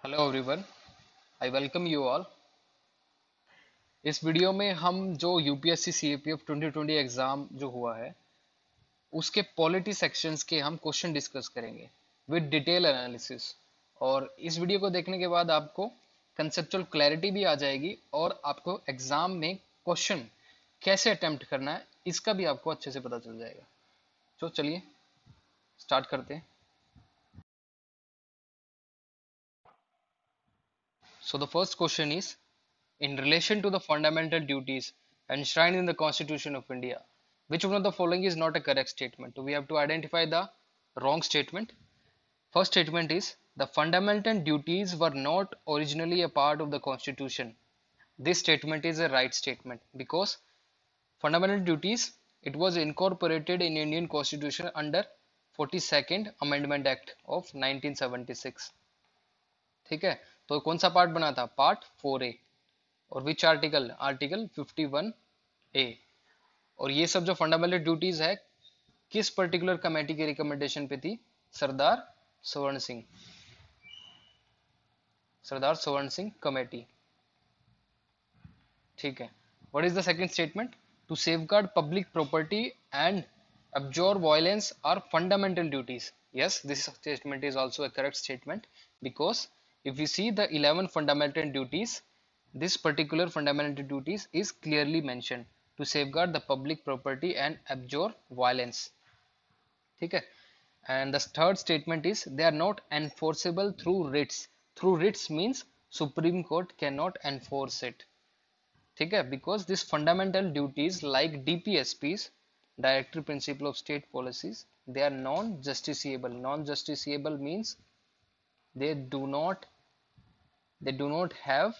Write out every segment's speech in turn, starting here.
Hello everyone, I welcome you all. इस video में हम जो यूपीएससी सीएपीएफ 2020 एग्जाम जो हुआ है उसके पॉलिटी सेक्शंस के हम क्वेश्चन डिस्कस करेंगे विद डिटेल एनालिसिस। और इस वीडियो को देखने के बाद आपको कंसेप्चुअल क्लैरिटी भी आ जाएगी और आपको एग्जाम में क्वेश्चन कैसे अटेम्प्ट करना है इसका भी आपको अच्छे से पता चल जाएगा। तो चलिए स्टार्ट करते हैं। सो the first question is, in relation to the fundamental duties enshrined in the Constitution of India, which one of the following is not a correct statement? So we have to identify the wrong statement. First statement is, the fundamental duties were not originally a part of the Constitution. This statement is a right statement because fundamental duties, it was incorporated in Indian Constitution under 42nd Amendment Act of 1976. ठीक है, तो कौन सा part बना था? Part 4A। और which article? Article 51A। और ये सब जो फंडामेंटल ड्यूटीज है किस पर्टिकुलर कमेटी की रिकमेंडेशन पे थी? सरदार स्वर्ण सिंह, सरदार स्वर्ण सिंह कमेटी। ठीक है, what is the second statement? To safeguard public property and abjure violence are fundamental duties. Yes, this statement is also a correct statement because if we see the 11 fundamental duties, this particular fundamental duties is clearly mentioned to safeguard the public property and abjure violence. ठीक है, and the third statement is, they are not enforceable through writs. Through writs means Supreme Court cannot enforce it. ठीक है, because this fundamental duties like DPSPs, directory principle of state policies, they are non-justiciable. Non-justiciable means they do not have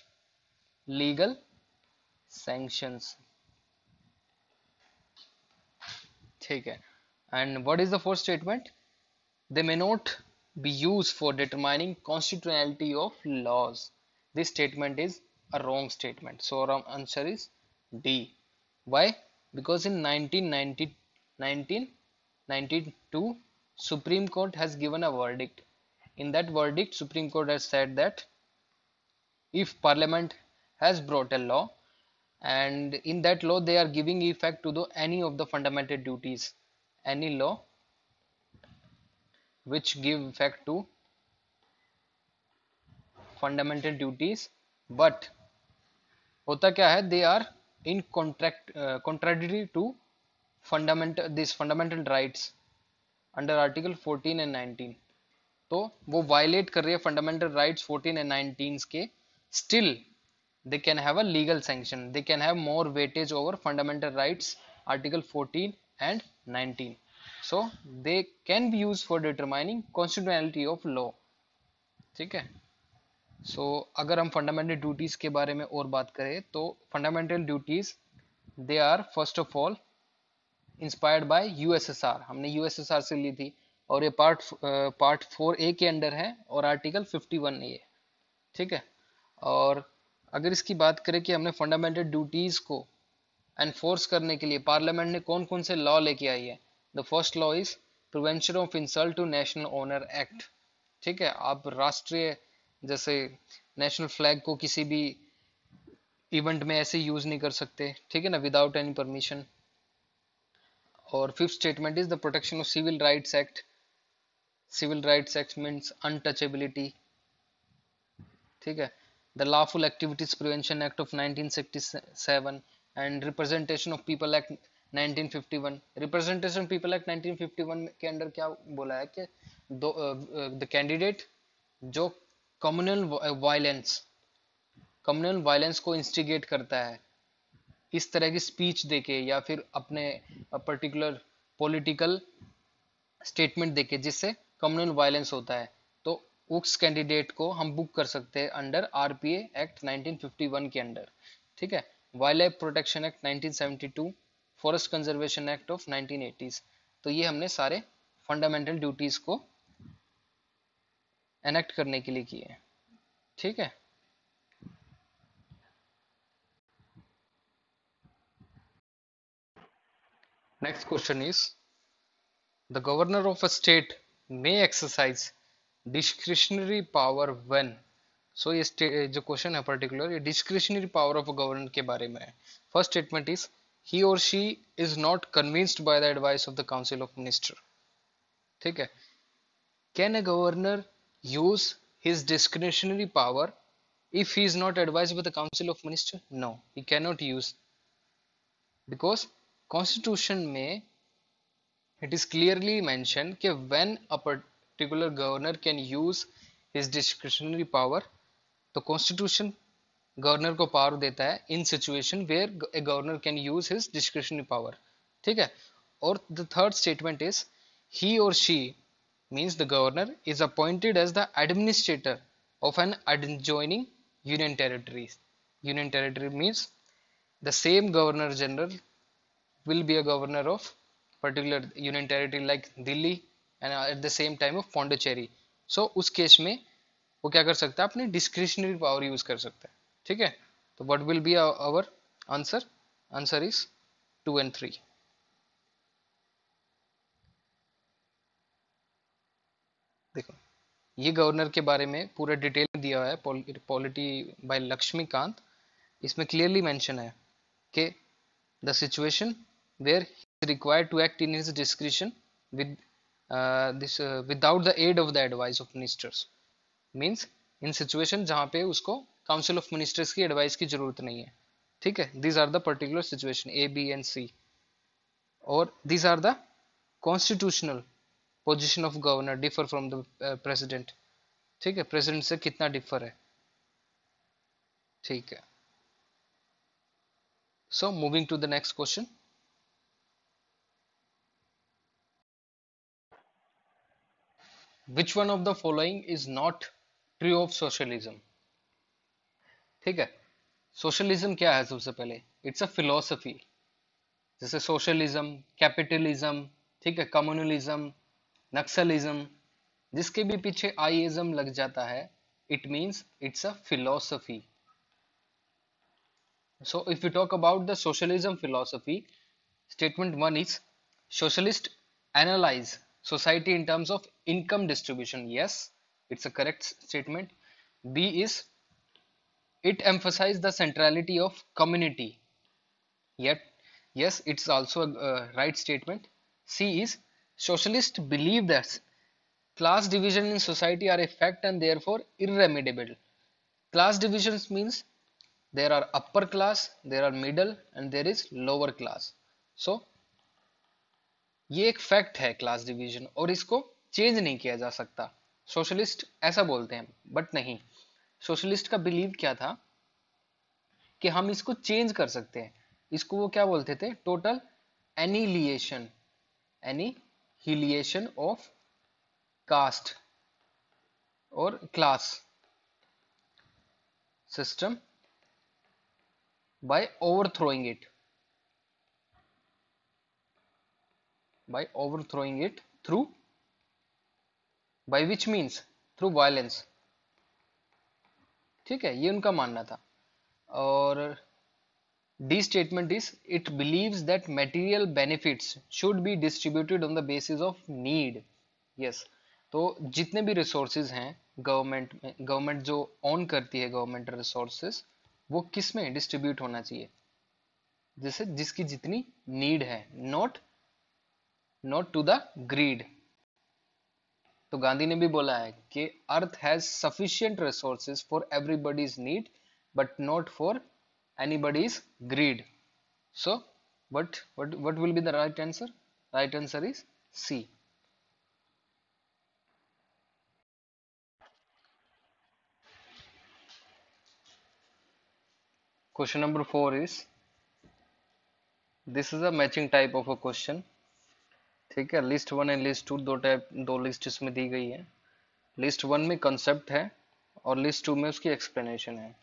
legal sanctions. ठीक है, and what is the fourth statement? They may not be used for determining constitutionality of laws. This statement is a wrong statement, so our answer is D. Why? Because in 1992 Supreme Court has given a verdict. In that verdict, Supreme Court has said that if Parliament has brought a law and in that law they are giving effect to any of the fundamental duties, any law which give effect to fundamental duties, but होता क्या है, they are in contradictory to fundamental rights under article 14 and 19. तो वो violet कर रही है fundamental rights 14 and 19 के, still they can have a legal sanction, they can have more weightage over fundamental rights article 14 and 19, so they can be used for determining constitutionality of law. ठीक है, अगर हम fundamental duties के बारे में और बात करें तो fundamental duties they are first of all inspired by USSR, हमने यूएसएसआर से ली थी और ये पार्ट 4A के अंडर है और आर्टिकल 51A। ठीक है, और अगर इसकी बात करें कि हमने फंडामेंटल ड्यूटीज को एनफोर्स करने के लिए पार्लियामेंट ने कौन कौन से लॉ लेके आई है, the first law is prevention of insult to national honour act. ठीक है, आप राष्ट्रीय जैसे नेशनल फ्लैग को किसी भी इवेंट में ऐसे यूज नहीं कर सकते, ठीक है ना, विदाउट एनी परमिशन। और fifth statement is the protection of civil rights act. Civil rights act means untouchability. ठीक है, the lawful activities prevention act of 1967 and representation of people act 1951। Representation people act 1951 के under क्या बोला है कि the candidate जो communal violence को instigate करता है इस तरह की स्पीच देके या फिर अपने पर्टिकुलर पॉलिटिकल स्टेटमेंट देके जिससे कम्युनल वायलेंस होता है, तो उस कैंडिडेट को हम बुक कर सकते हैं अंडर आरपीए एक्ट 1951 के अंडर। ठीक है, wild life protection act 1972, forest conservation act of 1980। तो ये हमने सारे फंडामेंटल ड्यूटीज को एनेक्ट करने के लिए किए हैं। ठीक है, next question is, the governor of a state may exercise discretionary power when सो ये जो क्वेश्चन है पर्टिकुलर, ये discretionary power of a governor के बारे में है. फर्स्ट स्टेटमेंट इज ही और she is not convinced by the advice of the council of minister. ठीक है. Can a governor use his discretionary power if he is not advised by the council of minister? No, he cannot use, because constitution में it is clearly mentioned कि when a particular governor can use his discretionary power, तो constitution governor को power देता है in situation where a governor can use his discretionary power. ठीक है. और the third statement is he और she means the governor is appointed as the administrator of an adjoining union territories. Union territory means the same governor general will be a governor of particular union territory like Delhi and at the same time of Pondicherry. So उस case में वो क्या कर सकता है, अपनी discretionary power use कर सकता है. ठीक है. तो what will be our answer? Answer is 2 and 3. देखो, ये गवर्नर के बारे में पूरा डिटेल दिया हुआ है पॉलिटी बाय लक्ष्मीकांत. इसमें क्लियरली मेंशन है कि the situation where he is required to act in his discretion with this without the aid of the advice of ministers, means in situation जहां पे उसको काउंसिल ऑफ मिनिस्टर्स की advice की जरूरत नहीं है. ठीक है. These are the particular situation A B and C, और these are the constitutional position of governor differ from the president. ठीक है. प्रेसिडेंट से कितना डिफर है. ठीक है. So moving to the next question. Which one of the following is not true of socialism? ठीक है. सोशलिज्म क्या है? सबसे पहले इट्स अ फिलोसफी. जैसे सोशलिज्म, कैपिटलिज्म, ठीक है, कम्युनलिज्म, नक्सलिज्म, जिसके भी पीछे आईइज्म लग जाता है, it means it's a philosophy. So if we talk about the socialism philosophy, statement 1 is socialist analyze society in terms of income distribution. Yes, it's a correct statement. B is it emphasizes the centrality of community. Yet, yes, it's also a right statement. C is socialists believe that class division in society are a fact and therefore irremediable. Class divisions means there are upper class, there are middle and there is lower class. So ये एक fact है class division, और इसको change नहीं किया जा सकता. Socialist ऐसा बोलते हैं, बट नहीं. सोशलिस्ट का बिलीव क्या था कि हम इसको चेंज कर सकते हैं. इसको वो क्या बोलते थे? टोटल एनिलिएशन, एनिहिलिएशन ऑफ कास्ट और class system by overthrowing it, through, by which means, through violence. ठीक है. ये उनका मानना था. और D statement is it believes that material benefits should be distributed on the basis of need. Yes. तो जितने भी रिसोर्सेज हैं गवर्नमेंट में, गवर्नमेंट जो ऑन करती है गवर्नमेंट रिसोर्सेज, वो किस में डिस्ट्रीब्यूट होना चाहिए? जैसे जिसकी जितनी नीड है, नॉट टू द ग्रीड. तो गांधी ने भी बोला है कि earth has sufficient resources for everybody's need but not for anybody's greed. So what will be the right answer? Right answer is C. Question number 4 is, this is a matching type of a question. ठीक है. List 1 and list 2 दो list इसमें दी गई है. List 1 में concept है और list 2 में उसकी एक्सप्लेनेशन है.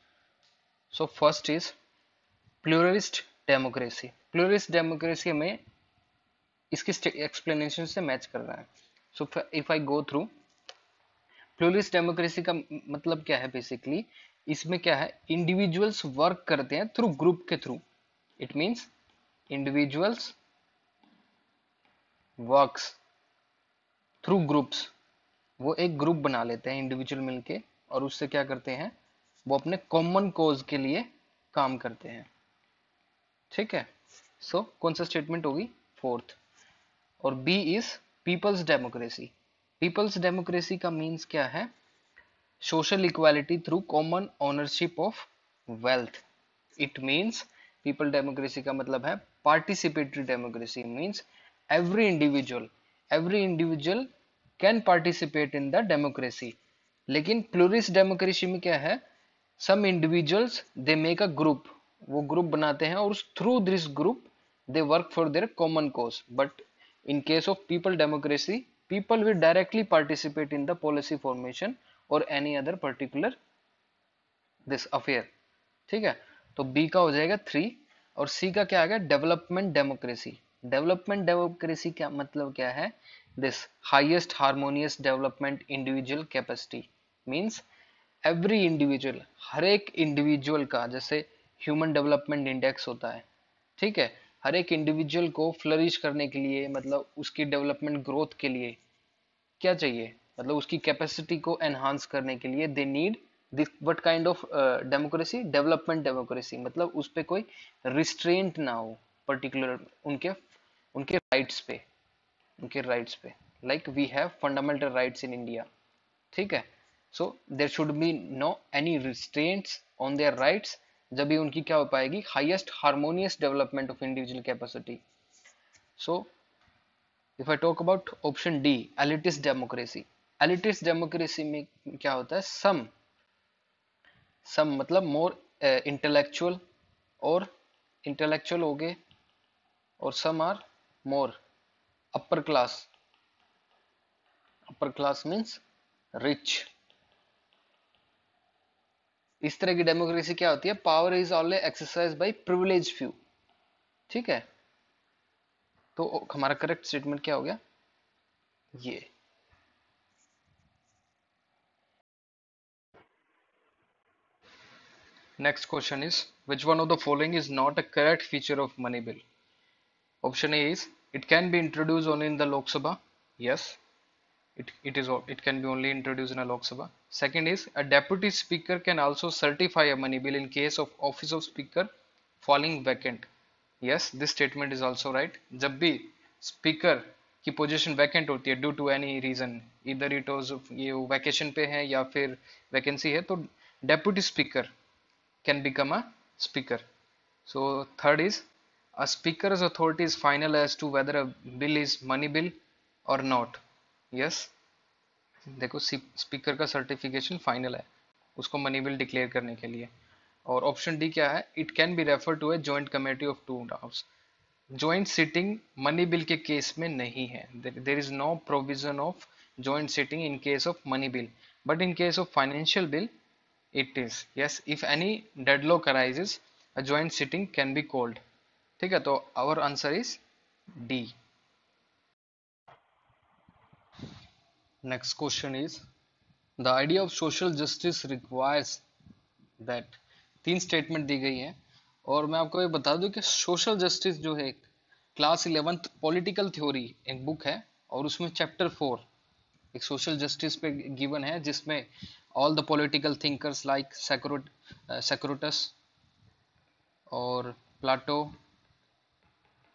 So first is pluralist democracy. Pluralist democracy में इसकी एक्सप्लेनेशन से मैच कर रहा है. सो if I go through, pluralist democracy का मतलब क्या है? बेसिकली इसमें क्या है, इंडिविजुअल्स वर्क करते हैं थ्रू ग्रुप के through. It means individuals works through groups. वो एक ग्रुप बना लेते हैं इंडिविजुअल मिलके, और उससे क्या करते हैं, वो अपने कॉमन कोज के लिए काम करते हैं। ठीक है, सो कौन सा स्टेटमेंट होगी, फोर्थ। और B is people's democracy. People's democracy का मीन्स क्या है, social equality through common ownership of wealth. It means people democracy का मतलब है participatory democracy, means every individual every individual can participate in the democracy. लेकिन pluralist democracy में क्या है, some individuals they make a group, वो group बनाते हैं और through this group they work for their common cause. But in case of people democracy, people will directly participate in the policy formation or any other particular this affair। ठीक है, तो B का हो जाएगा 3। और सी का क्या आ गया, डेवलपमेंट डेमोक्रेसी। डेवलपमेंट डेमोक्रेसी क्या मतलब क्या है, this highest harmonious development individual capacity, means every individual, हर एक इंडिविजुअल का, जैसे ह्यूमन डेवलपमेंट इंडेक्स होता है, ठीक है, हर एक इंडिविजुअल को फ्लरिश करने के लिए, मतलब उसकी डेवलपमेंट ग्रोथ के लिए क्या चाहिए, मतलब उसकी कैपेसिटी को एनहांस करने के लिए they need this what kind of democracy, development democracy. मतलब उस पे कोई रिस्ट्रेंट ना हो पर्टिकुलर उनके उनके राइट्स पे, उनके राइट्स पे, like we have fundamental rights in India. ठीक है, so there should be no any restraints on their rights, जब भी उनकी क्या हो पाएगी, highest harmonious development of individual capacity. So if I talk about option D, elitist democracy. Elitist democracy में क्या होता है, सम मतलब मोर इंटेलेक्चुअल, और इंटेलेक्चुअल हो गए, और some are more upper class. Upper class means rich. इस तरह की डेमोक्रेसी क्या होती है, power is always exercise by privilege few. ठीक है, तो हमारा करेक्ट स्टेटमेंट क्या हो गया, ये। Next question is, which one of the following is not a correct feature of money bill? Option A is, it can be introduced only in the Lok Sabha. Yes, it can be only introduced in a Lok Sabha. Second is, a deputy speaker can also certify a money bill in case of office of speaker falling vacant. Yes, this statement is also right. जब भी speaker की position vacant होती है due to any reason, इधर it was ये vacation पे है या फिर वैकेंसी है, तो deputy speaker can become a speaker. So third is, a speaker's authority is final as to whether a bill is money bill or not. Yes, देखो speaker का सर्टिफिकेशन फाइनल है उसको मनी बिल डिक्लेयर करने के लिए। और option D क्या है, it can be refer to a joint committee of 2 house. Joint sitting money bill के केस में नहीं है, there is no provision of joint sitting in case of money bill, but in case of financial bill it is, yes, if any deadlock arises a joint sitting can be called। ठीक है, तो our answer is D। Next question is, the idea of social justice requires that। तीन statement दी गई है, और मैं आपको ये बता दूं कि सोशल जस्टिस जो है क्लास 11th पॉलिटिकल थ्योरी एक बुक है, और उसमें चैप्टर 4 एक सोशल जस्टिस पे गिवन है, जिसमें all the political thinkers like Socrates और प्लाटो,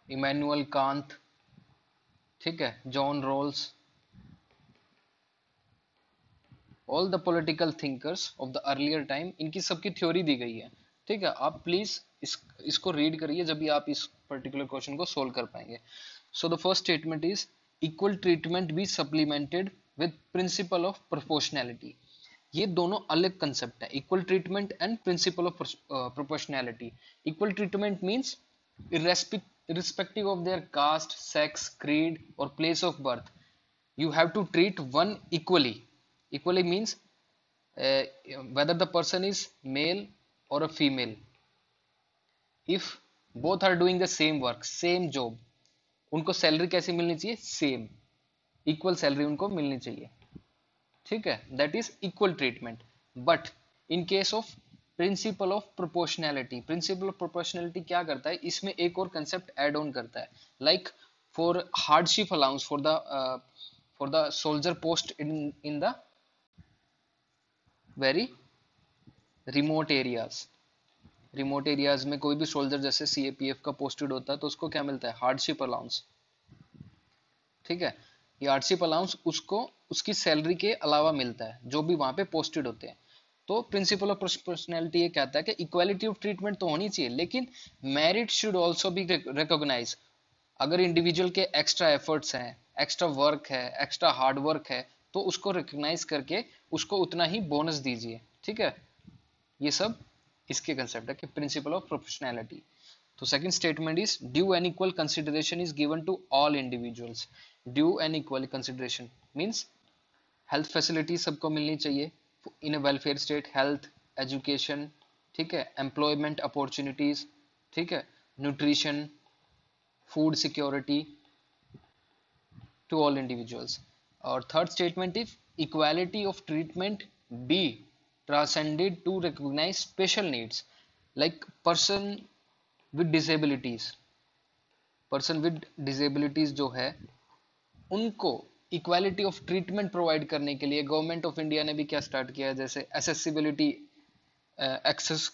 इमैनुअल कांत, ठीक है, John Rawls, all the political thinkers of the earlier time, इनकी सबकी थ्योरी दी गई है। ठीक है, आप प्लीज इसको रीड करिए जब भी आप इस पर्टिकुलर क्वेश्चन को सोल्व कर पाएंगे। So the first statement is, equal treatment be supplemented with principle of proportionality. ये दोनों अलग कंसेप्ट है, equal treatment and principle of proportionality. Equal treatment means irrespective of their caste, sex, creed or place of birth, you have to treat one equally। Equally means uh, whether the person is male or a female, if both are doing the same work, same job, उनको salary कैसी मिलनी चाहिए, same, equal salary उनको मिलनी चाहिए। ठीक है, that is equal treatment. But in case of principal of proportionality, principal of proportionality क्या करता है, इसमें एक और कंसेप्ट ऐड ऑन करता है, like for hardship allowance for the soldier post in the very remote areas. Remote areas में कोई भी सोल्जर जैसे सीएपीएफ का पोस्टेड होता है तो उसको क्या मिलता है, हार्डशिप अलाउंस। ठीक है, ये हार्डशिप अलाउंस उसको उसकी सैलरी के अलावा मिलता है जो भी वहां पे पोस्टेड होते हैं। तो प्रिंसिपल ऑफ प्रोपोर्शनैलिटी ये कहता है कि इक्वालिटी ऑफ ट्रीटमेंट तो होनी चाहिए, लेकिन merit should also be recognise. अगर इंडिविजुअल के एक्स्ट्रा एफर्ट्स हैं, एक्स्ट्रा वर्क है, एक्स्ट्रा हार्ड वर्क है, तो उसको रिकॉग्नाइज करके उसको उतना ही बोनस दीजिए। ठीक है, ये सब इसके कंसेप्ट है कि प्रिंसिपल ऑफ प्रोपोर्शनैलिटी। तो second statement is due and equal consideration is given to all individuals. Due and equal consideration means health facility सबको मिलनी चाहिए in a welfare state, health, education, ठीक है, एम्प्लॉयमेंट अपॉर्चुनिटीज, ठीक है, nutrition, food security to all individuals. Our third statement is equality of treatment be transcended to recognize special needs like with disabilities person with disabilities जो है उनको equality of treatment provide करने के लिए government of India ने भी क्या start किया है, जैसे एसेसिबिलिटी एक्सेस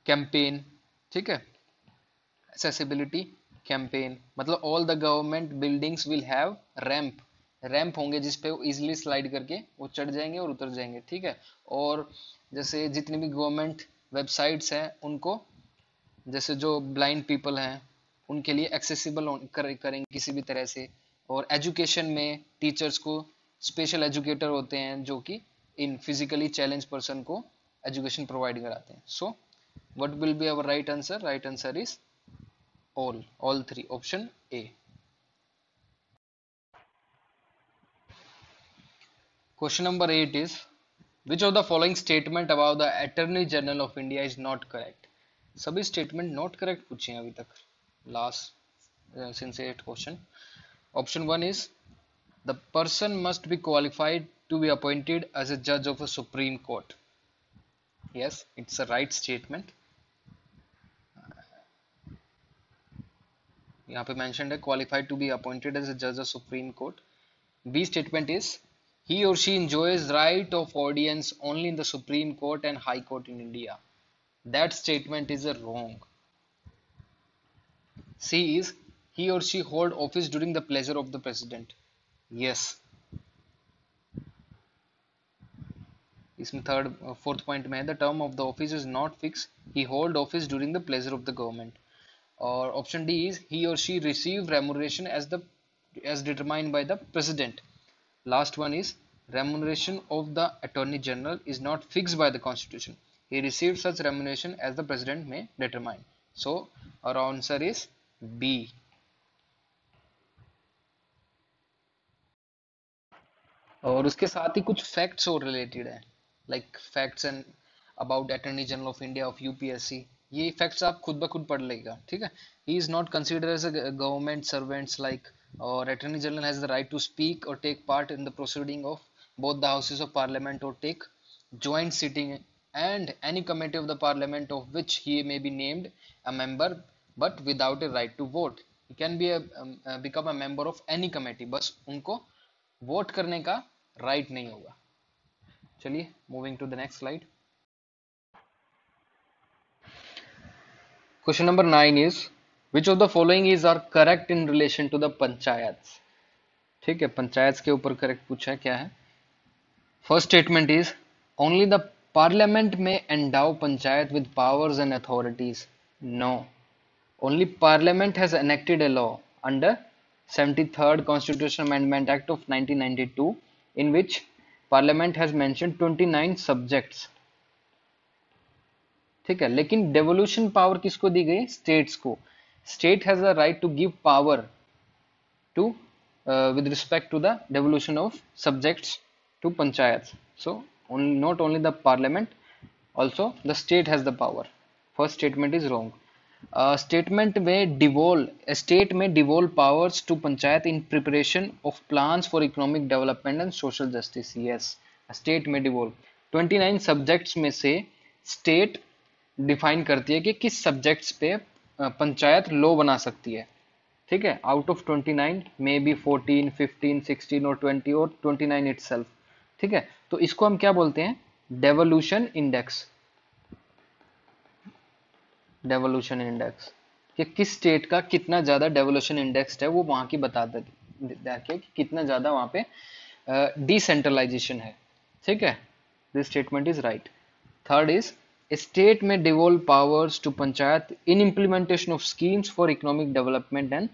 कैंपेन। ठीक है, accessibility campaign मतलब all the government buildings will have ramp, ramp होंगे जिसपे वो इजिली स्लाइड करके वो चढ़ जाएंगे और उतर जाएंगे। ठीक है, और जैसे जितनी भी गवर्नमेंट वेबसाइट्स हैं उनको, जैसे जो ब्लाइंड पीपल हैं उनके लिए एक्सेसिबल करेंगे किसी भी तरह से। और एजुकेशन में टीचर्स को स्पेशल एजुकेटर होते हैं जो कि इन फिजिकली चैलेंज पर्सन को एजुकेशन प्रोवाइड कराते हैं। So what will be our right answer? Right answer is all three, option A. Question number 8 is which of the following statement about the Attorney General of India is not correct? सभी statement not correct पूछे हैं अभी तक last since 8 question. Option 1 is the person must be qualified to be appointed as a judge of a Supreme Court. Yes, it's a right statement. यहाँ पे mentioned है qualified to be appointed as a judge of Supreme Court. B statement is he or she enjoys right of audience only in the Supreme Court and High Court in India. That statement is a wrong. C is he or she hold office during the pleasure of the president. Yes. इसमें third fourth point में है the term of the office is not fix, he hold office during the pleasure of the government. और option D is he or she receive remuneration as determined by the president. Last one is remuneration of the attorney general is not fixed by the constitution, he received such remuneration as the president may determine. So our answer is B. और उसके साथ ही कुछ facts और related है, like facts and about attorney general of India of UPSC. ये facts आप खुद ब खुद पढ़ लेगा। ठीक है, he is not considered as a government servants like, और attorney general has the right to speak और take part in the proceeding of both the houses of parliament or take joint sitting and any committee of the parliament of which he may be named a member but without a right to vote. He can be become a member of any committee, बस उनको vote करने का right नहीं होगा। चलिए moving to the next slide. Question number 9 is which of the following is are correct in relation to the panchayat. ठीक है, पंचायत के ऊपर करेक्ट पूछा है, क्या है? First statement is only the parliament में endow panchayat with powers and authorities. No, only parliament has enacted a law under 73rd Constitutional Amendment Act of 1992 in which Parliament has mentioned 29 subjects. ठीक है, लेकिन devolution power किसको दी गई? States को। State has the right to give power to with respect to the devolution of subjects to panchayats. So not only the parliament, also the state has the power. First statement is wrong. Statement में devolve state में devolve powers to panchayat in preparation of plans for economic development and social justice. Yes, state में devolve 29 subjects में से state define करती है कि किस subjects पे पंचायत लॉ बना सकती है। ठीक है, आउट ऑफ 29 मे बी 14, 15, 16 और 20 और 29 इटसेल्फ। ठीक है, तो इसको हम क्या बोलते हैं? डेवोल्यूशन इंडेक्स, डेवोल्यूशन इंडेक्स कि किस स्टेट का कितना ज्यादा डेवोल्यूशन इंडेक्स है, वो वहां की बताता है कि कितना ज्यादा वहां पे डिसेंट्रलाइजेशन है। ठीक है, this statement is right. Third is state में devolve powers to panchayat in implementation of schemes for economic development and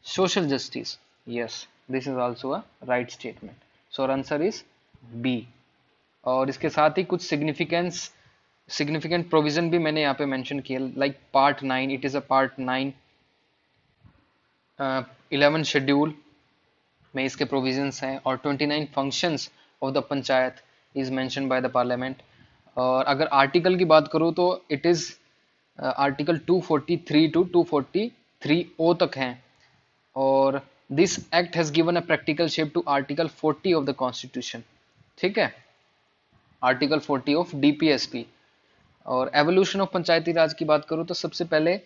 social justice. Yes, this is also a right statement. So answer is B. और इसके साथ ही कुछ significant provision भी मैंने यहाँ पे mention किया, like part 9, it is a part 9 11 schedule में इसके प्रोविजंस हैं, और 29 functions of the panchayat is mention by the parliament. और अगर आर्टिकल की बात करूँ तो it is article 243 to 243 O तक हैं। और this act has given a practical shape to article 40 of the constitution. ठीक है, आर्टिकल 40 ऑफ डीपीएसपी। और एवोल्यूशन ऑफ पंचायती राज की बात करूँ तो सबसे पहले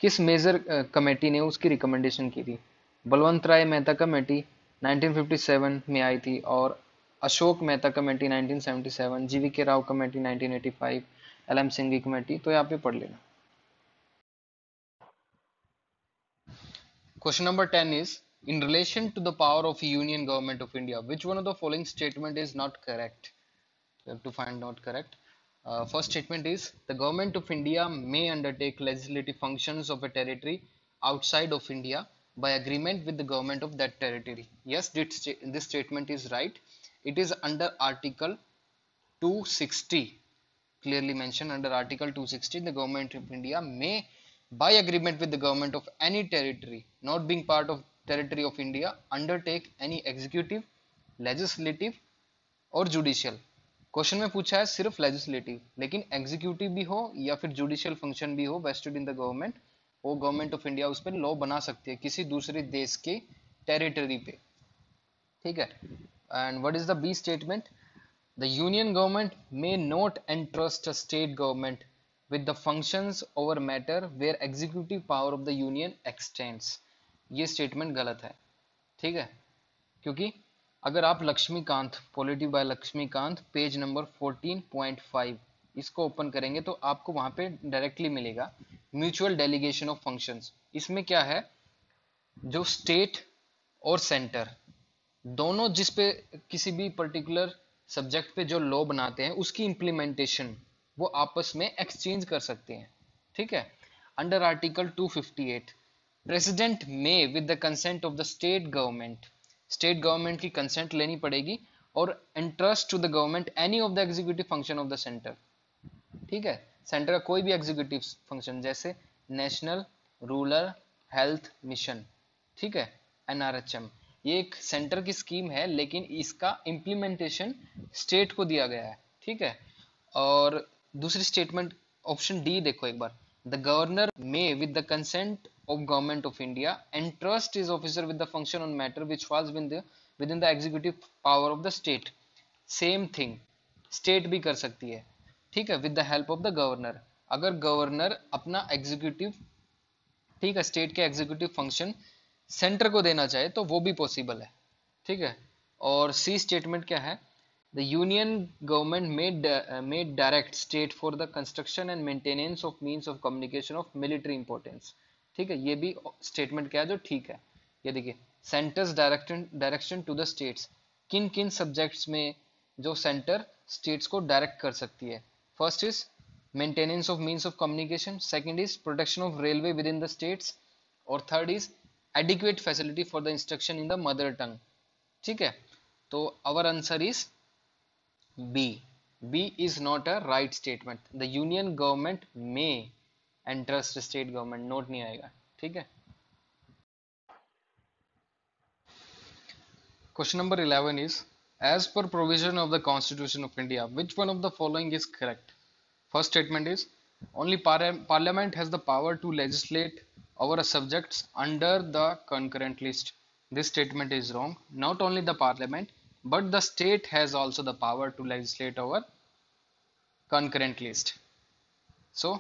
किस मेजर कमेटी ने उसकी रिकमेंडेशन की थी? बलवंत राय मेहता कमेटी 1957 में आई थी, और Ashok Mehta committee 1977, GV K Rao committee 1985, L M Singhvi committee. तो यहाँ पे पढ़ लेना। Question number 10 is, in relation to the power of Union Government of India, which one of the following statement is not correct? You have to find out correct. First statement is, the Government of India may undertake legislative functions of a territory outside of India by agreement with the government of that territory. Yes, this statement is right. It is under Article 260, clearly mentioned under Article 260, the Government of India may, by agreement with the government of any territory not being part of territory of India, undertake any executive, legislative और judicial. Question में पूछा है सिर्फ legislative, लेकिन executive भी हो या फिर जुडिशियल फंक्शन भी हो वेस्टेड इन द गवर्नमेंट, वो गवर्नमेंट ऑफ इंडिया उस पर लॉ बना सकती है किसी दूसरे देश के टेरिटरी पे। ठीक है, and what is the B statement? The union government may not entrust a state government with the functions over matter where executive power of the union extends। ये स्टेटमेंट गलत है। ठीक है, क्योंकि अगर आप Laxmikanth, polity by Laxmikanth, page number 14.5 इसको open करेंगे तो आपको वहां पे डायरेक्टली मिलेगा म्यूचुअल डेलीगेशन ऑफ फंक्शंस। इसमें क्या है, जो स्टेट और सेंटर दोनों जिस पे किसी भी पर्टिकुलर सब्जेक्ट पे जो लॉ बनाते हैं उसकी इंप्लीमेंटेशन वो आपस में एक्सचेंज कर सकते हैं। ठीक है, under article 258 president may with the consent of the state government, state government की कंसेंट लेनी पड़ेगी, और entrust to the government any of the executive function of the centre. ठीक है, सेंटर का कोई भी एग्जीक्यूटिव फंक्शन जैसे नेशनल रूरल हेल्थ मिशन, ठीक है, एनआरएचएम, ये एक सेंटर की स्कीम है लेकिन इसका इम्प्लीमेंटेशन स्टेट को दिया गया है। ठीक है, और दूसरी स्टेटमेंट ऑप्शन डी देखो एक बार, the governor may with the consent of government of India entrust his officer with the function on matter which falls within the executive power of the state। Same thing state भी कर सकती है। ठीक है, with the help of the governor, अगर governor अपना executive, ठीक है, स्टेट के एग्जीक्यूटिव फंक्शन सेंटर को देना चाहे तो वो भी पॉसिबल है। ठीक है, और सी स्टेटमेंट क्या है, the union government made direct state for the construction and maintenance of means of communication of military importance. ठीक है, ये भी स्टेटमेंट क्या है जो ठीक है। ये देखिए, centre's direction to the states, किन किन सब्जेक्ट्स में जो सेंटर स्टेट्स को डायरेक्ट कर सकती है। First is maintenance of means of communication, second is protection of railway within the states, और third is adequate facility for the instruction in the mother tongue. ठीक है, तो our answer is B. B is not a right statement, the union government में entrust state government, note नहीं आएगा। ठीक है, question number 11 is, as per provision of the constitution of India which one of the following is correct? First statement is, only parliament has the power to legislate over a subjects under the concurrent list। this statement is wrong, not only the parliament but the state has also the power to legislate over concurrent list। so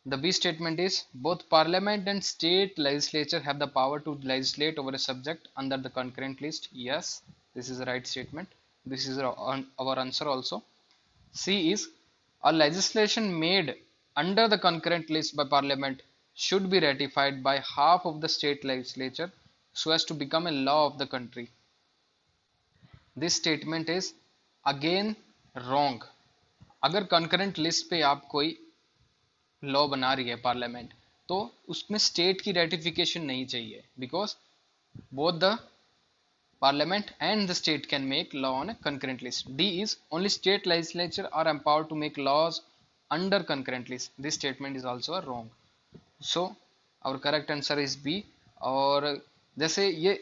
the B statement is, both parliament and state legislature have the power to legislate over a subject under the concurrent list। Yes, this is the right statement। This is our answer also. C is a legislation made under the concurrent list by parliament should be ratified by half of the state legislature so as to become a law of the country. This statement is again wrong. अगर concurrent list पे आप कोई law बना रही है parliament, तो उसमें state की रेटिफिकेशन नहीं चाहिए, because both the parliament and the state can make law on a concurrent list. D is only state legislature are empowered to make laws under concurrent list. This statement is also a wrong. So our correct answer is B. और जैसे ये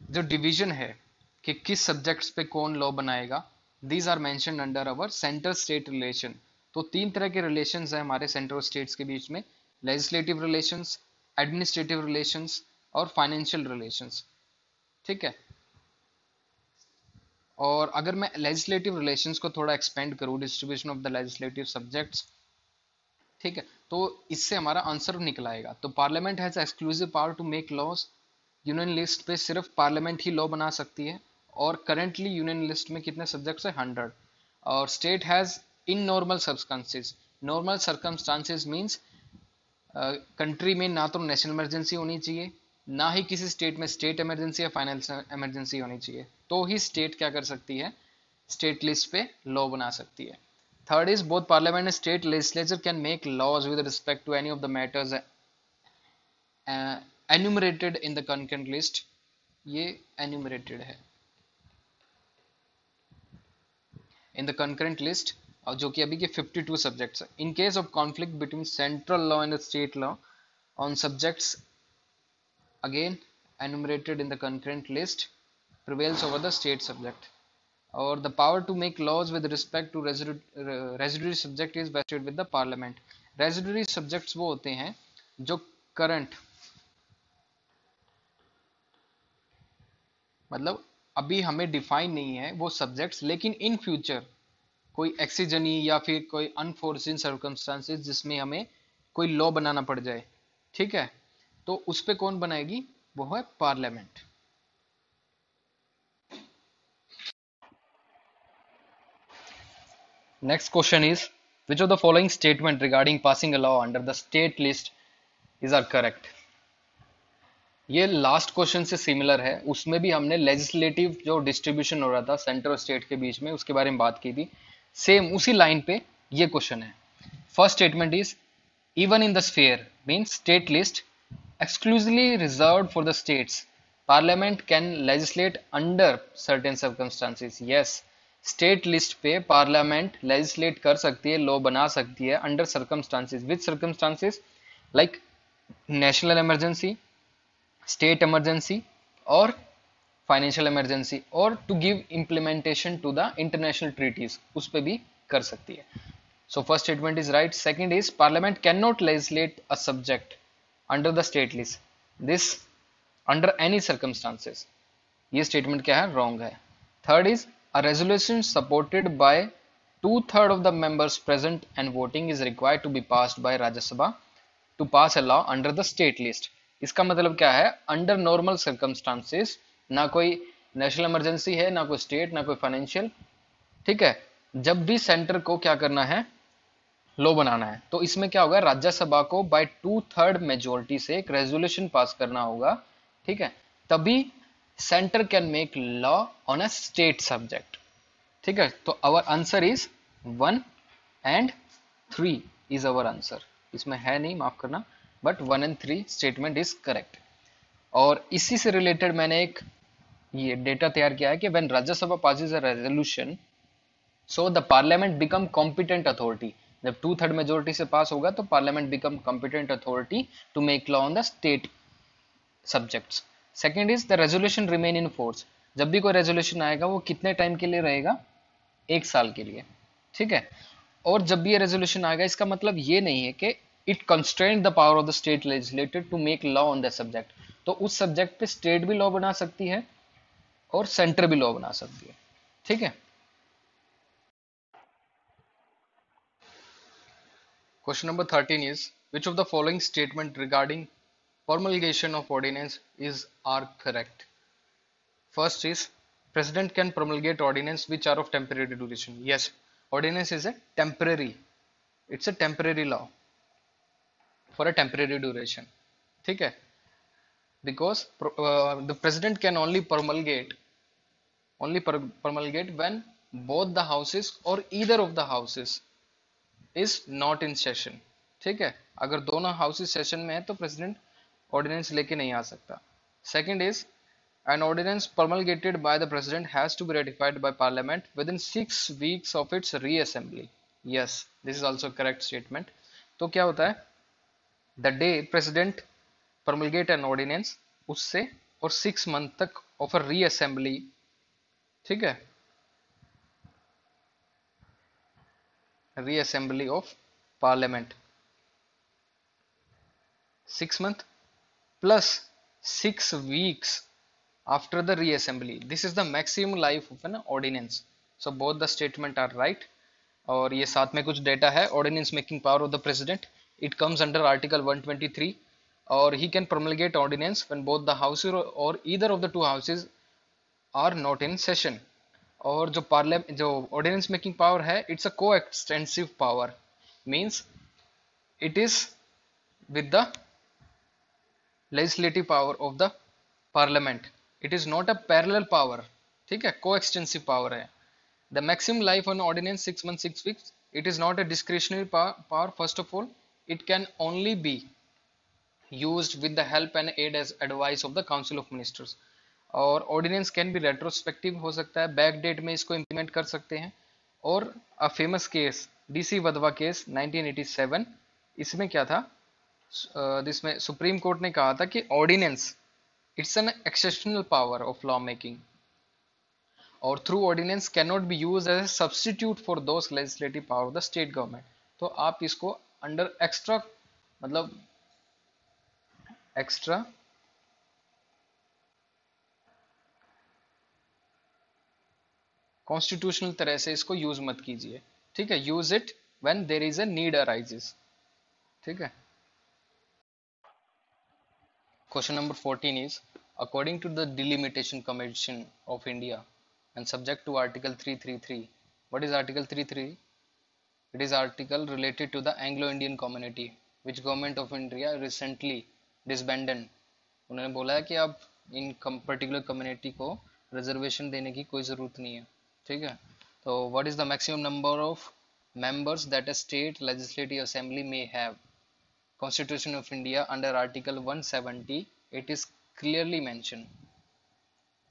जो division है कि किस subjects पे कौन law बनाएगा, these are mentioned under our centre state relation. तो तीन तरह के रिलेशंस हैं हमारे सेंटर और स्टेट्स के बीच में: लेजिस्लेटिव रिलेशंस, एडमिनिस्ट्रेटिव रिलेशंस और फाइनेंशियल रिलेशंस. ठीक है. और अगर मैं लेजिस्लेटिव रिलेशंस को थोड़ा एक्सपेंड करूँ, distribution of the legislative subjects, ठीक है, तो इससे हमारा आंसर निकल आएगा. तो parliament has exclusive power to make laws. Union list पे सिर्फ पार्लियामेंट ही लॉ बना सकती है, और करेंटली यूनियन लिस्ट में कितने सब्जेक्ट्स है? 100. और state has in normal circumstances. Normal circumstances means country में ना तो नेशनल इमरजेंसी होनी चाहिए, ना ही किसी स्टेट में स्टेट इमरजेंसी या फाइनेंशियल इमरजेंसी होनी चाहिए, तो ही स्टेट क्या कर सकती है? स्टेट लिस्ट पे लॉ बना सकती है. Third is both parliament and state legislature can make laws with respect to any of the matters enumerated in the concurrent list. ये एन्यूमरेटेड है इन द कंकरेंट लिस्ट, और जो कि अभी के 52 सब्जेक्ट्स है. इन case of conflict between central law and state law on subjects again enumerated in the concurrent list prevails over the state subject, or the power to make laws with respect to residuary subject is vested with the parliament. Residuary subjects वो होते हैं जो current, मतलब अभी हमें define नहीं है वो सब्जेक्ट्स, लेकिन इन फ्यूचर कोई एक्सीजनी या फिर कोई अनफोर्सिन सर्कमस्टांसेस जिसमें हमें कोई लॉ बनाना पड़ जाए, ठीक है, तो उस पे कौन बनाएगी? वो है parliament. Next question is which of the following statement regarding passing a law under the state list is are correct. ये लास्ट क्वेश्चन से सिमिलर है, उसमें भी हमने लेजिस्लेटिव जो डिस्ट्रीब्यूशन हो रहा था सेंटर और स्टेट के बीच में उसके बारे में बात की थी. सेम उसी लाइन पे ये क्वेश्चन है. First statement is even in the sphere means state list exclusively reserved for the states. Parliament can legislate under certain circumstances. Yes, state list पे parliament legislate कर सकती है, law बना सकती है under circumstances. Which circumstances? Like national emergency, state emergency और financial emergency, or to give implementation to the international treaties, उस पे भी कर सकती है. So first statement is right. Second is parliament cannot legislate a subject under the state list. This under any circumstances. ये statement क्या है? Wrong है. Third is a resolution supported by 2/3 of the members present and voting is required to be passed by Rajya Sabha to pass a law under the state list. इसका मतलब क्या है? Under normal circumstances, ना कोई national emergency है, ना कोई state, ना कोई फाइनेंशियल, ठीक है, जब भी सेंटर को क्या करना है? लॉ बनाना है, तो इसमें क्या होगा? राज्यसभा को बाय 2/3 मेजोरिटी से एक रेजोल्यूशन पास करना होगा, ठीक है, तभी centre can make law on a state subject. ठीक है, तो our answer is 1 and 3 is our answer. इसमें है नहीं, माफ करना, but 1 and 3 statement is correct. और इसी से रिलेटेड मैंने एक ये डेटा तैयार किया है कि when Rajya Sabha passes a resolution, so the parliament become competent authority. जब 2/3 मेजोरिटी से पास होगा तो parliament become competent authority to make law on the state subjects. Second is the resolution remain in force. जब भी कोई रेजोल्यूशन आएगा वो कितने टाइम के लिए रहेगा? 1 साल के लिए. ठीक है, और जब भी ये रेजोल्यूशन आएगा इसका मतलब ये नहीं है कि it constrain the power of the state legislator to make law on the subject. तो उस सब्जेक्ट पे स्टेट भी लॉ बना सकती है और सेंटर भी लॉ बना सकती है. ठीक है. Question number 13 is which of the following statement regarding promulgation of ordinance is are correct? First is President can promulgate ordinance which are of temporary duration. Yes, ordinance is a temporary, it's a temporary law for a temporary duration. ठीक है, because the president can only promulgate when both the houses or either of the houses is not in session. ठीक है, अगर दोनों houses session में है तो president ordinance लेके नहीं आ सकता. Second is an ordinance promulgated by the president has to be ratified by parliament within 6 weeks of its reassembly. Yes, this is also a correct statement. तो क्या होता है, the day president promulgate an ordinance उससे और 6 month तक of a reassembly, ठीक है, reassembly of parliament, 6 month plus 6 weeks after the reassembly. This is the maximum life of an ordinance. So both the statement are right. और ये साथ में कुछ डेटा है. Ordinance making power of the president, it comes under article 123 और he can promulgate ordinance when both the houses or either of the two houses are not in session. और जो parliament जो ऑर्डिनेंस मेकिंग पावर है, it's a co extensive power, means it is with the legislative power of the parliament. It is not a parallel power. ठीक है, co extensive power है. The maximum life on ordinance 6 months 6 weeks. It is not a discretionary power. First of all, it can only be used with the help and aid as advice of the council of ministers. और ordinance can be retrospective हो सकता है, back date में इसको implement कर सकते हैं. और a famous case DC Wadhwa case 1987, इसमें क्या था, जिसमें सुप्रीम कोर्ट ने कहा था कि ordinance it's an exceptional power of law making और through ordinance can not be use as a substitute for those legislative power of the state government. तो आप इसको अंडर एक्स्ट्रा, मतलब एक्स्ट्रा कॉन्स्टिट्यूशनल तरह से इसको यूज मत कीजिए. ठीक है, use it when there is a need arises. ठीक है. Question number 14 is according to the delimitation commission of India and subject to article 333. What is article 33? It is article related to the Anglo Indian community which government of India recently disbanded. उन्होंने बोला है कि अब इन particular community को reservation देने की कोई ज़रूरत नहीं है. ठीक है. तो what is the maximum number of members that a state legislative assembly may have? Constitution of India under article 170 it is clearly mention.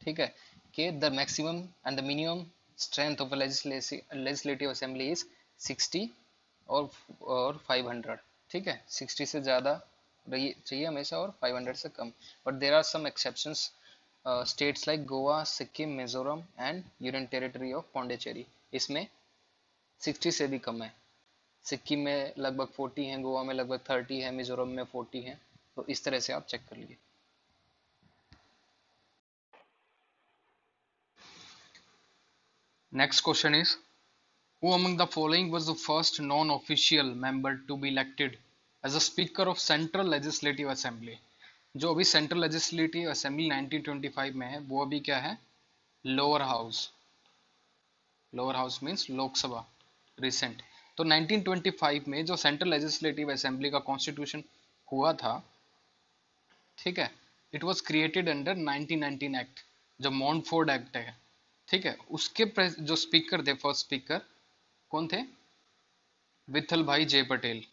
ठीक है, कि the maximum and the minimum strength of legislative assembly is 60 और 500. ठीक है, 60 से ज़्यादा रही चाहिए हमेशा और 500 से कम. But there are some exceptions. States like Goa, Sikkim, Mizoram and union territory of Pondicherry, इसमें 60 से भी कम है. सिक्किम में लगभग 40 हैं, गोवा में लगभग 30 है, मिजोरम में 40 हैं. तो इस तरह से आप चेक कर लीजिए. Next question is who among the following was the first non-official member to be elected as a speaker of central legislative assembly? जो अभी सेंट्रल लेजिस्लेटिव असेंबली 1925 में है, वो अभी क्या है, lower house. Lower house means Lok Sabha, recent. तो 1925 में जो सेंट्रल लेजिस्लेटिव असेंबली का कॉन्स्टिट्यूशन हुआ था, ठीक है, it was created under 1919 act, जो मॉन्टफोर्ड एक्ट है. ठीक है, उसके जो स्पीकर थे, फर्स्ट स्पीकर कौन थे? विठल भाई जय पटेल,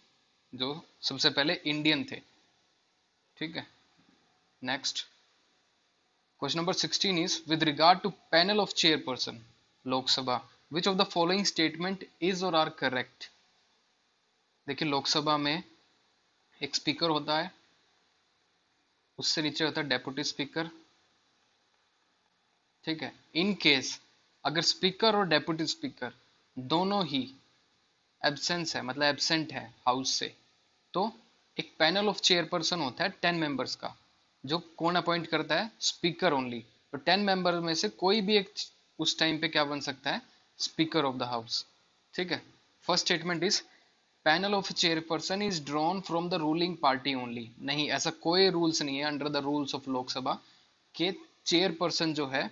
जो सबसे पहले इंडियन थे. ठीक है. Next question number 16 is with regard to panel of chairperson Lok Sabha which of the following statement is और आर करेक्ट? देखिए, लोकसभा में एक स्पीकर होता है, उससे नीचे होता है डेप्यूटी स्पीकर. ठीक है. इन केस अगर स्पीकर और डेप्यूटी स्पीकर दोनों ही एब्सेंस है, मतलब एब्सेंट है हाउस से, तो एक पैनल ऑफ चेयरपर्सन होता है 10 मेंबर्स का, जो कौन अपॉइंट करता है? Speaker only. तो 10 मेंबर में से कोई भी एक उस टाइम पे क्या बन सकता है? Speaker of the house. ठीक है. First statement is panel of chairperson is drawn from the ruling party only. नहीं, ऐसा कोई रूल्स नहीं है under the rules of Lok Sabha के चेयरपर्सन जो है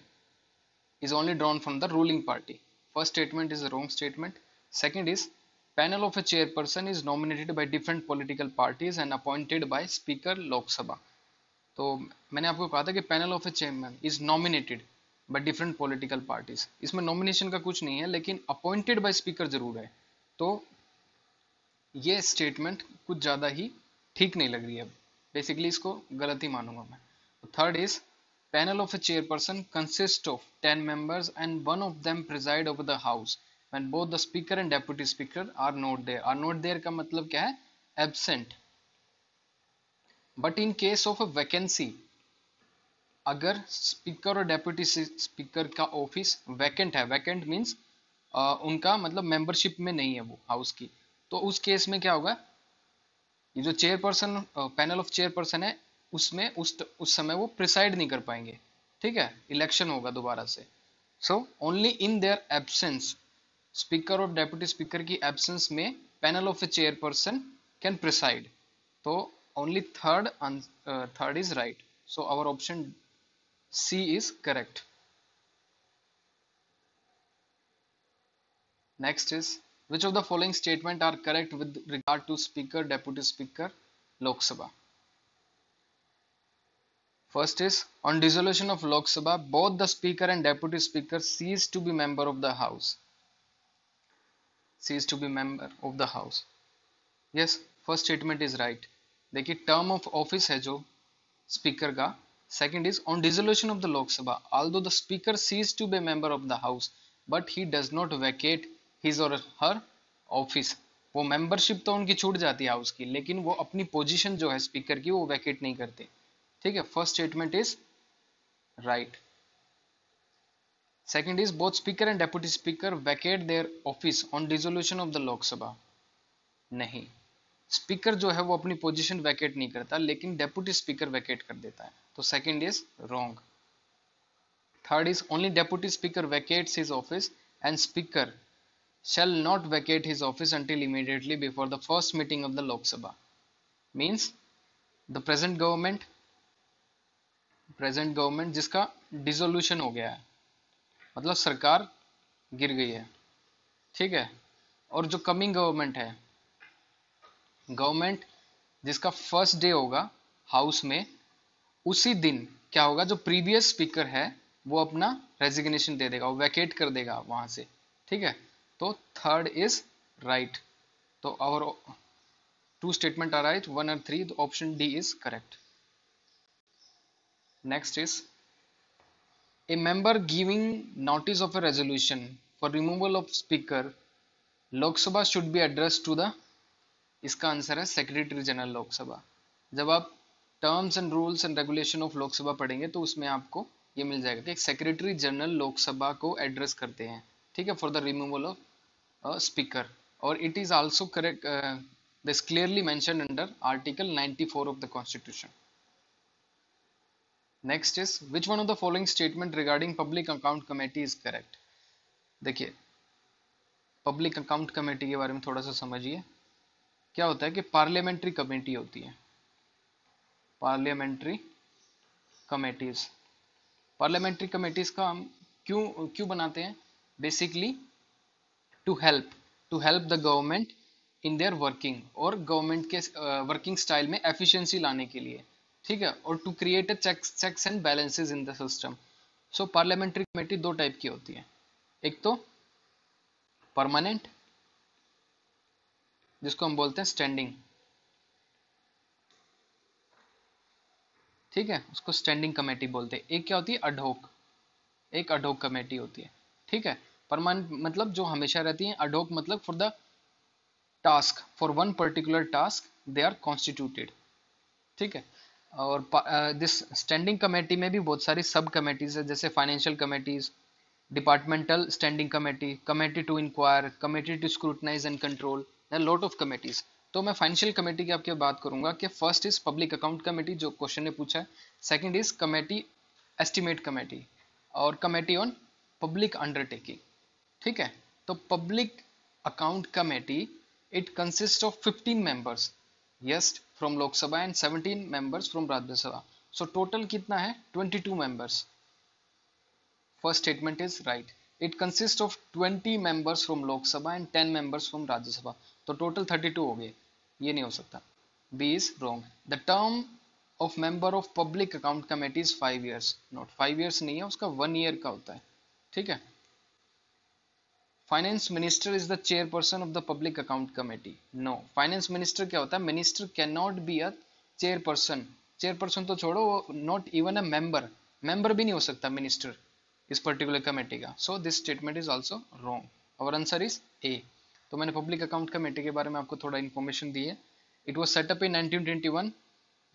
is only drawn from the ruling party. First statement is a wrong statement. Second is panel of a chairperson is nominated by different political parties and appointed by Speaker Lok Sabha. तो मैंने आपको कहा था कि panel of A chairman is nominated by different political parties. इसमें nomination का कुछ नहीं है, लेकिन अपॉइंटेड बाय स्पीकर जरूर है. तो ये स्टेटमेंट कुछ ज़्यादा ही ठीक नहीं लग रही है. बेसिकली इसको गलत ही मानूंगा मैं. Third is panel of A chairperson consist of 10 members and one of them preside over the house when both the speaker and deputy speaker are not there. Are not there का मतलब क्या है? Absent. But in case of a vacancy, अगर speaker और deputy speaker का office vacant है, vacant means उनका मतलब मेंबरशिप में नहीं है वो हाउस की, तो उस केस में क्या होगा, ये जो चेयरपर्सन पैनल ऑफ चेयरपर्सन है उसमें उस समय वो प्रिसाइड नहीं कर पाएंगे. ठीक है, इलेक्शन होगा दोबारा से. So only in their absence, speaker और डेप्यूटी स्पीकर की एब्सेंस में panel of A chairperson can preside. तो only third is right, so our option C is correct. Next is, which of the following statement are correct with regard to speaker, deputy speaker, Lok Sabha? First is, on dissolution of Lok Sabha, both the speaker and deputy speaker cease to be member of the house. Cease to be member of the house. Yes, first statement is right. देखिए term of office है जो speaker का. Second is on dissolution of the Lok Sabha, although the speaker cease to be member of the house but he does not vacate his or her office. वो membership तो उनकी छूट जाती है हाउस की, लेकिन वो अपनी पोजीशन जो है स्पीकर की वो वैकेट नहीं करते. ठीक है, first statement is right. Second is both speaker and deputy speaker Venkat their office on dissolution of the Lok Sabha. नहीं, स्पीकर जो है वो अपनी पोजीशन वैकेट नहीं करता, लेकिन डेप्यूटी स्पीकर वैकेट कर देता है. तो second is wrong. Third is only deputy speaker vacates his office and speaker shall not vacate his office until immediately before the first meeting of the Lok Sabha. Means the present government जिसका dissolution हो गया है, मतलब सरकार गिर गई है. ठीक है, और जो कमिंग गवर्नमेंट है, गवर्नमेंट जिसका फर्स्ट डे होगा हाउस में, उसी दिन क्या होगा, जो प्रीवियस स्पीकर है वो अपना रेजिग्नेशन दे देगा, वो वैकेट कर देगा वहां से. ठीक है, तो थर्ड इज राइट. तो our two statement are right, 1 और 3, तो option D is correct. Next is a member giving notice of a resolution for removal of speaker Lok Sabha should be address to the, इसका आंसर है सेक्रेटरी जनरल लोकसभा. जब आप terms and rules and regulation of Lok Sabha पढ़ेंगे तो उसमें आपको ये मिल जाएगा कि सेक्रेटरी जनरल लोकसभा को एड्रेस करते हैं. ठीक है, for the removal of speaker, or it is also correct, this clearly mentioned under article 94 of the constitution. Next is, which one of the following statement regarding public account committee is correct? देखिए public account committee के बारे में थोड़ा सा समझिए. क्या होता है कि पार्लियामेंट्री कमेटी होती है, पार्लियामेंट्री कमेटीज. पार्लियामेंट्री कमेटीज का हम क्यों बनाते हैं? Basically to help the government in their working, और गवर्नमेंट के वर्किंग स्टाइल में एफिशिएंसी लाने के लिए. ठीक है, और to create a checks and balances in the system. So parliamentary committee दो टाइप की होती है. एक तो परमानेंट, जिसको हम बोलते हैं स्टैंडिंग. ठीक है, उसको स्टैंडिंग कमेटी बोलते हैं. एक क्या होती है, अडहोक, एक अडहोक कमेटी होती है. ठीक है, परमानेंट मतलब जो हमेशा रहती है, अडहोक मतलब for the task, for one particular task they are constituted. ठीक है, और दिस स्टैंडिंग कमेटी में भी बहुत सारी सब कमेटीज है, जैसे financial committees, departmental standing committee, committee to inquire, committee to scrutinise and control, lot of committees. तो मैं फाइनेंशियल कमेटी की आपके बात करूंगा कि first is public account committee, जो क्वेश्चन ने पूछा है. Second is committee estimate committee, और कमेटी ऑन पब्लिक अंडरटेकिंग. ठीक है, तो public account committee it consist of 15 members, yes, from Lok Sabha and 17 members from Rajya Sabha. So total कितना है, 22 members. First statement is right. It consist of 20 members from Lok Sabha and 10 members from Rajya Sabha. तो total 32 हो गए. ये नहीं हो सकता. B is wrong. The term of member of public account committee is 5 years. Not 5 years नहीं है, उसका 1 year का होता है. ठीक है. Finance minister is the chairperson of the public account committee. No. Finance minister क्या होता है? Minister can not be a chairperson. Chairperson तो छोड़ो, not even a member. Member भी नहीं हो सकता मिनिस्टर इस पर्टिकुलर कमेटी का. So this statement is also wrong. Our answer is A. तो मैंने पब्लिक अकाउंट कमेटी के बारे में आपको थोड़ा इन्फॉर्मेशन दी है. इट वॉज सेटअप इन 1921.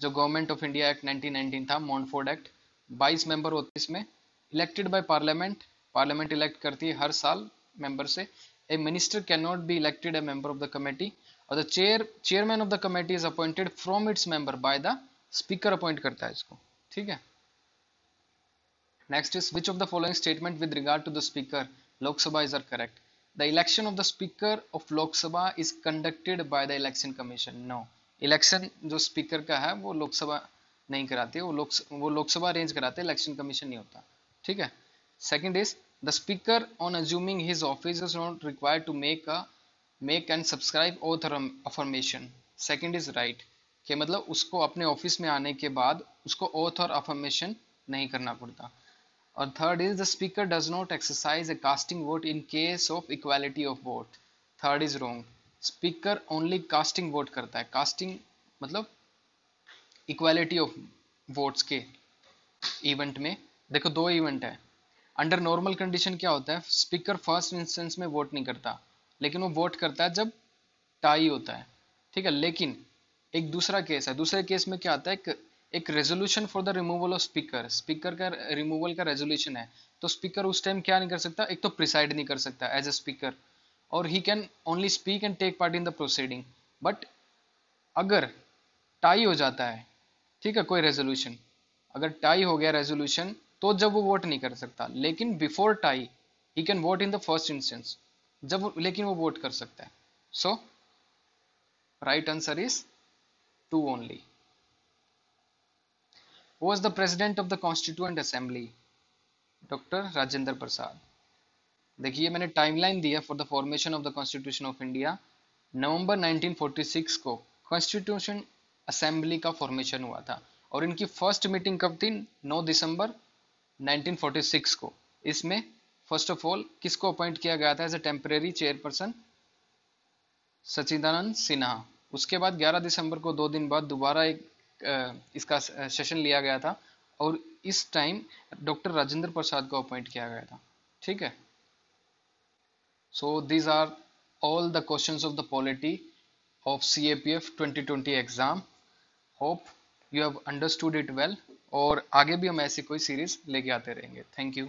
जो गवर्नमेंट ऑफ इंडिया एक्ट 1919 था, मॉन्टफोर्ड एक्ट. 22 मेंबर होते हैं इसमें, elected by parliament. Parliament elect करती है हर साल मेंबर से. A minister can not be elected a member of the committee. और the chairman of the committee is appointed from its member by the speaker. Appoint करता है इसको. ठीक है. Next is, which of the following statement with regard to the speaker Lok Sabha is are correct? The election of the speaker of Lok Sabha is conducted by the election commission. No. Election जो speaker का है वो लोकसभा नहीं कराती है, वो Lok Sabha arrange कराते हैं, इलेक्शन कमीशन नहीं होता. ठीक है. Second is, the speaker on assuming his office is not required to make and subscribe oath or affirmation. Second is right. कि मतलब उसको अपने ऑफिस में आने के बाद उसको ओथ और अफर्मेशन नहीं करना पड़ता. और third is, the speaker does not exercise A casting vote in case of equality of vote. Third is wrong. Speaker only casting vote करता है. कास्टिंग मतलब इक्वालिटी ऑफ वोट्स के इवेंट में. देखो दो इवेंट है. अंडर नॉर्मल कंडीशन क्या होता है? स्पीकर फर्स्ट इंस्टेंस में वोट नहीं करता, लेकिन वो वोट करता है जब टाई होता है. ठीक है. लेकिन एक दूसरा केस है. दूसरे केस में क्या आता है? एक resolution for the removal of speaker. Speaker का रिमूवल का रेजोल्यूशन है, तो स्पीकर उस टाइम क्या नहीं कर सकता? एक तो प्रिसाइड नहीं कर सकता एज ए स्पीकर, और he can only speak and take part in the proceeding. But अगर टाई हो जाता है, ठीक है, कोई रेजोल्यूशन अगर टाई हो गया रेजोल्यूशन, तो जब वो वोट नहीं कर सकता. लेकिन before tie he can vote in the first instance. लेकिन वो वोट कर सकता है. So right answer is 2 only. Who was the president of the Constituent Assembly? Doctor Rajendra Prasad. देखिए मैंने टाइमलाइन दिया for the formation of the constitution of India. नवंबर 1946 को कॉन्स्टिट्यूशन असेंबली का फॉर्मेशन हुआ था, और इनकी फर्स्ट मीटिंग कब थी? 9 दिसंबर 1946 को. इसमें फर्स्ट ऑफ ऑल किसको अपॉइंट किया गया था एज ए टेम्परेरी चेयरपर्सन? सच्चिदानंद सिन्हा. उसके बाद 11 दिसंबर को 2 दिन बाद दोबारा एक इसका सेशन लिया गया था, और इस टाइम डॉक्टर राजेंद्र प्रसाद को अपॉइंट किया गया था. ठीक है. So these are all the questions of the polity of CAPF 2020 exam. Hope you have understood it well, और आगे भी हम ऐसी कोई सीरीज लेके आते रहेंगे. Thank you.